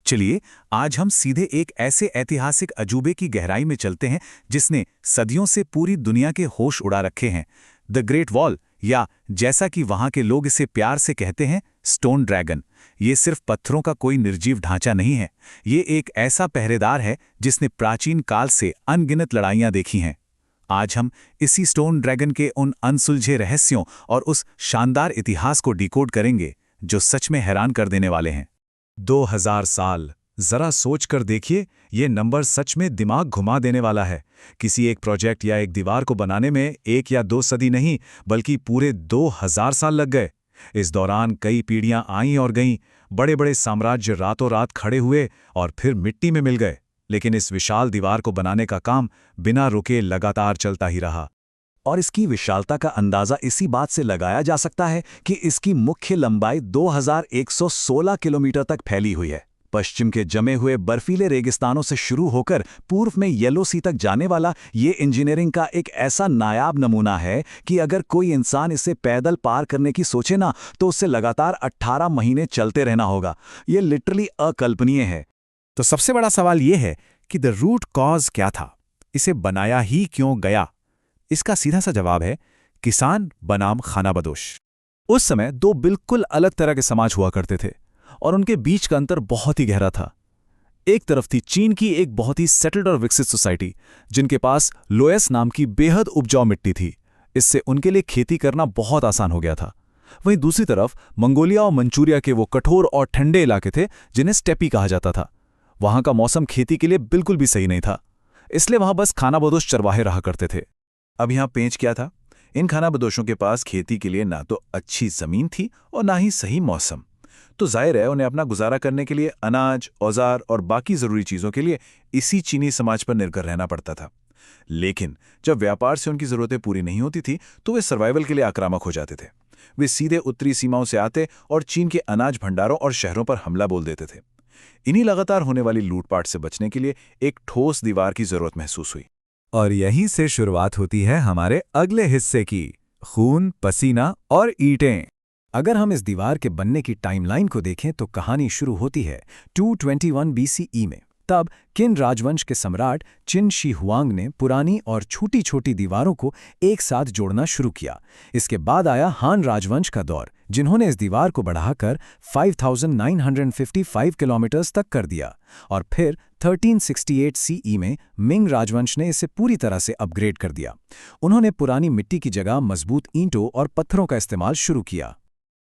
चलिए आज हम सीधे एक ऐसे ऐतिहासिक अजूबे की गहराई में चलते हैं जिसने सदियों से पूरी दुनिया के होश उड़ा रखे हैं। द ग्रेट वॉल, या जैसा कि वहां के लोग इसे प्यार से कहते हैं, स्टोन ड्रैगन। ये सिर्फ पत्थरों का कोई निर्जीव ढांचा नहीं है, ये एक ऐसा पहरेदार है जिसने प्राचीन काल से अनगिनत लड़ाइयां देखी हैं। आज हम इसी स्टोन ड्रैगन के उन अनसुलझे रहस्यों और उस शानदार इतिहास को डिकोड करेंगे जो सच में हैरान कर देने वाले हैं। 2000 साल, जरा सोच कर देखिए, ये नंबर सच में दिमाग घुमा देने वाला है। किसी एक प्रोजेक्ट या एक दीवार को बनाने में 1 या 2 सदी नहीं, बल्कि पूरे 2000 साल लग गए। इस दौरान कई पीढ़ियां आईं और गईं, बड़े बड़े साम्राज्य रातों रात खड़े हुए और फिर मिट्टी में मिल गए। लेकिन इस विशाल दीवार को बनाने का काम बिना रुके लगातार चलता ही रहा। और इसकी विशालता का अंदाजा इसी बात से लगाया जा सकता है कि इसकी मुख्य लंबाई 2116 किलोमीटर तक फैली हुई है। पश्चिम के जमे हुए बर्फीले रेगिस्तानों से शुरू होकर पूर्व में येलो सी तक जाने वाला ये इंजीनियरिंग का एक ऐसा नायाब नमूना है कि अगर कोई इंसान इसे पैदल पार करने की सोचे ना, तो उससे लगातार 18 महीने चलते रहना होगा। ये लिटरली अकल्पनीय है। तो सबसे बड़ा सवाल ये है कि द रूट कॉज क्या था, इसे बनाया ही क्यों गया? इसका सीधा सा जवाब है किसान बनाम खानाबदोश। उस समय 2 बिल्कुल अलग तरह के समाज हुआ करते थे और उनके बीच का अंतर बहुत ही गहरा था। एक तरफ थी चीन की एक बहुत ही सेटल्ड और विकसित सोसाइटी, जिनके पास लोयस नाम की बेहद उपजाऊ मिट्टी थी। इससे उनके लिए खेती करना बहुत आसान हो गया था। वहीं दूसरी तरफ मंगोलिया और मंचूरिया के वो कठोर और ठंडे इलाके थे जिन्हें स्टेपी कहा जाता था। वहां का मौसम खेती के लिए बिल्कुल भी सही नहीं था, इसलिए वहां बस खानाबदोश चरवाहे रहा करते थे। अब यहाँ पेंच क्या था? इन खानाबदोशों के पास खेती के लिए ना तो अच्छी जमीन थी और ना ही सही मौसम। तो जाहिर है उन्हें अपना गुजारा करने के लिए अनाज, औजार और बाकी जरूरी चीजों के लिए इसी चीनी समाज पर निर्भर रहना पड़ता था। लेकिन जब व्यापार से उनकी जरूरतें पूरी नहीं होती थी तो वे सर्वाइवल के लिए आक्रामक हो जाते थे। वे सीधे उत्तरी सीमाओं से आते और चीन के अनाज भंडारों और शहरों पर हमला बोल देते थे। इन्हीं लगातार होने वाली लूटपाट से बचने के लिए एक ठोस दीवार की जरूरत महसूस हुई। और यहीं से शुरुआत होती है हमारे अगले हिस्से की, खून, पसीना और ईंटें। अगर हम इस दीवार के बनने की टाइमलाइन को देखें तो कहानी शुरू होती है 221 BCE में। तब किन राजवंश के सम्राट चिन शी हुआंग ने पुरानी और छोटी छोटी दीवारों को एक साथ जोड़ना शुरू किया। इसके बाद आया हान राजवंश का दौर, जिन्होंने इस दीवार को बढ़ाकर 5955 किलोमीटर्स तक कर दिया। और फिर 1368 CE में मिंग राजवंश ने इसे पूरी तरह से अपग्रेड कर दिया। उन्होंने पुरानी मिट्टी की जगह मजबूत ईंटों और पत्थरों का इस्तेमाल शुरू किया।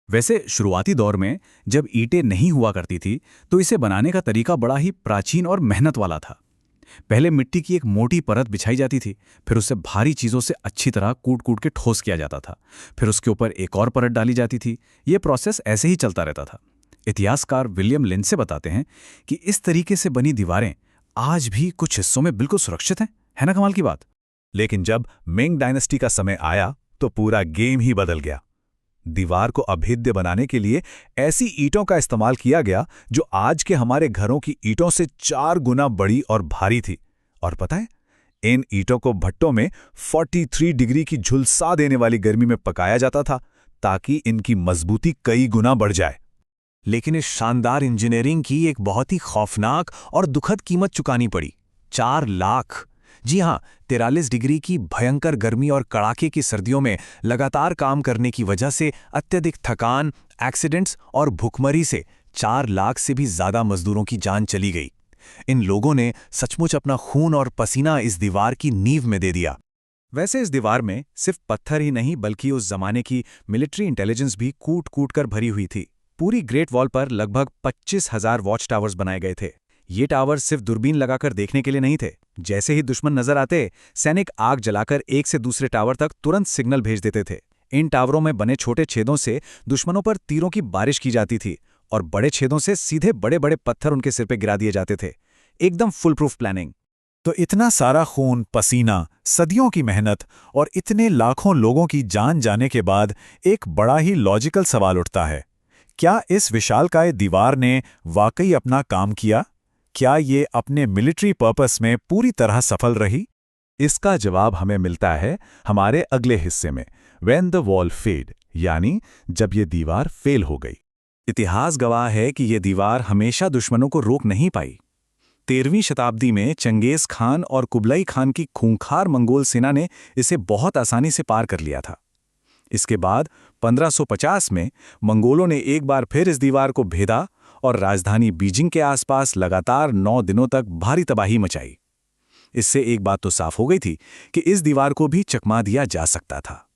वैसे शुरुआती दौर में जब ईंटें नहीं हुआ करती थी तो इसे बनाने का तरीका बड़ा ही प्राचीन और मेहनत वाला था। पहले मिट्टी की एक मोटी परत बिछाई जाती थी, फिर उसे भारी चीज़ों से अच्छी तरह कूट कूट के ठोस किया जाता था। फिर उसके ऊपर एक और परत डाली जाती थी। ये प्रोसेस ऐसे ही चलता रहता था। इतिहासकार विलियम लिंडसे बताते हैं कि इस तरीके से बनी दीवारें आज भी कुछ हिस्सों में बिल्कुल सुरक्षित हैं। है ना कमाल की बात? लेकिन जब मिंग डायनेस्टी का समय आया तो पूरा गेम ही बदल गया। दीवार को अभेद्य बनाने के लिए ऐसी ईंटों का इस्तेमाल किया गया जो आज के हमारे घरों की ईंटों से 4 गुना बड़ी और भारी थी। और पता है, इन ईंटों को भट्टों में 43 डिग्री की झुलसा देने वाली गर्मी में पकाया जाता था ताकि इनकी मजबूती कई गुना बढ़ जाए। लेकिन इस शानदार इंजीनियरिंग की एक बहुत ही खौफनाक और दुखद कीमत चुकानी पड़ी। 4 लाख। जी हाँ, 43 डिग्री की भयंकर गर्मी और कड़ाके की सर्दियों में लगातार काम करने की वजह से अत्यधिक थकान, एक्सीडेंट्स और भुखमरी से 4 लाख से भी ज्यादा मजदूरों की जान चली गई। इन लोगों ने सचमुच अपना खून और पसीना इस दीवार की नींव में दे दिया। वैसे इस दीवार में सिर्फ पत्थर ही नहीं बल्कि उस जमाने की मिलिट्री इंटेलिजेंस भी कूट कूट कर भरी हुई थी। पूरी ग्रेट वॉल पर लगभग 25,000 वॉच टावर्स बनाए गए थे। ये टावर सिर्फ दूरबीन लगाकर देखने के लिए नहीं थे। जैसे ही दुश्मन नजर आते, सैनिक आग जलाकर एक से दूसरे टावर तक तुरंत सिग्नल भेज देते थे। इन टावरों में बने छोटे छेदों से दुश्मनों पर तीरों की बारिश की जाती थी और बड़े छेदों से सीधे बड़े बड़े पत्थर उनके सिर पे गिरा दिए जाते थे। एकदम फुल प्रूफ प्लानिंग। तो इतना सारा खून, पसीना, सदियों की मेहनत और इतने लाखों लोगों की जान जाने के बाद एक बड़ा ही लॉजिकल सवाल उठता है, क्या इस विशालकाय दीवार ने वाकई अपना काम किया? क्या ये अपने मिलिट्री पर्पस में पूरी तरह सफल रही? इसका जवाब हमें मिलता है हमारे अगले हिस्से में, व्हेन द वॉल फेड, यानी जब ये दीवार फेल हो गई। इतिहास गवाह है कि यह दीवार हमेशा दुश्मनों को रोक नहीं पाई। 13वीं शताब्दी में चंगेज खान और कुबलाई खान की खूंखार मंगोल सेना ने इसे बहुत आसानी से पार कर लिया था। इसके बाद 1550 में मंगोलों ने एक बार फिर इस दीवार को भेदा और राजधानी बीजिंग के आसपास लगातार 9 दिनों तक भारी तबाही मचाई। इससे एक बात तो साफ हो गई थी कि इस दीवार को भी चकमा दिया जा सकता था।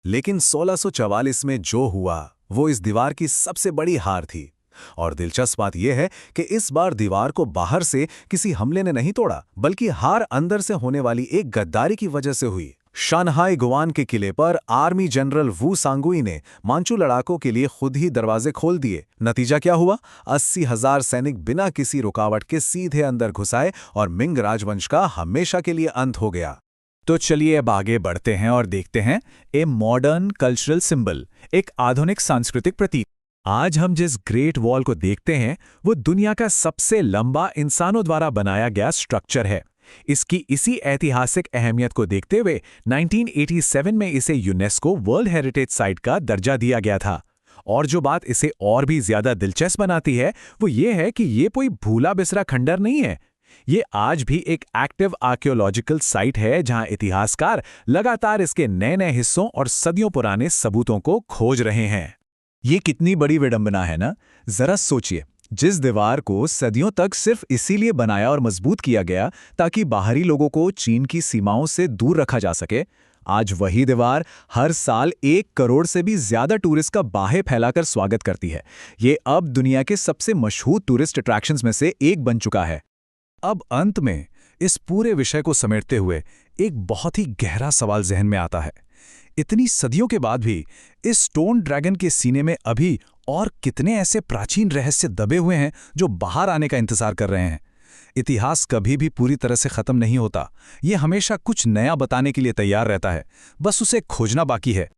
लेकिन 1644 में जो हुआ वो इस दीवार की सबसे बड़ी हार थी। और दिलचस्प बात यह है कि इस बार दीवार को बाहर से किसी हमले ने नहीं तोड़ा, बल्कि हार अंदर से होने वाली एक गद्दारी की वजह से हुई। शानहाई गुआन के किले पर आर्मी जनरल वू सांगुई ने मांचू लड़ाकों के लिए खुद ही दरवाजे खोल दिए। नतीजा क्या हुआ? 80,000 सैनिक बिना किसी रुकावट के सीधे अंदर घुसाए और मिंग राजवंश का हमेशा के लिए अंत हो गया। तो चलिए अब आगे बढ़ते हैं और देखते हैं ए मॉडर्न कल्चरल सिंबल, एक आधुनिक सांस्कृतिक प्रतीक। आज हम जिस ग्रेट वॉल को देखते हैं वो दुनिया का सबसे लंबा इंसानों द्वारा बनाया गया स्ट्रक्चर है। इसकी इसी ऐतिहासिक अहमियत को देखते हुए 1987 में इसे यूनेस्को वर्ल्ड हेरिटेज साइट का दर्जा दिया गया था। और जो बात इसे और भी ज्यादा दिलचस्प बनाती है वो ये है कि ये कोई भूला बिसरा खंडर नहीं है। ये आज भी एक एक्टिव आर्कियोलॉजिकल साइट है जहां इतिहासकार लगातार इसके नए-नए हिस्सों और सदियों पुराने सबूतों को खोज रहे हैं। ये कितनी बड़ी विडंबना है ना? जरा सोचिए, जिस दीवार को सदियों तक सिर्फ इसीलिए बनाया और मजबूत किया गया ताकि बाहरी लोगों को चीन की सीमाओं से दूर रखा जा सके, आज वही दीवार हर साल 1 करोड़ से भी ज्यादा टूरिस्ट का बाहे फैलाकर स्वागत करती है। ये अब दुनिया के सबसे मशहूर टूरिस्ट अट्रैक्शंस में से एक बन चुका है। अब अंत में इस पूरे विषय को समेटते हुए एक बहुत ही गहरा सवाल जहन में आता है। इतनी सदियों के बाद भी इस स्टोन ड्रैगन के सीने में अभी और कितने ऐसे प्राचीन रहस्य दबे हुए हैं जो बाहर आने का इंतजार कर रहे हैं। इतिहास कभी भी पूरी तरह से खत्म नहीं होता, ये हमेशा कुछ नया बताने के लिए तैयार रहता है, बस उसे खोजना बाकी है।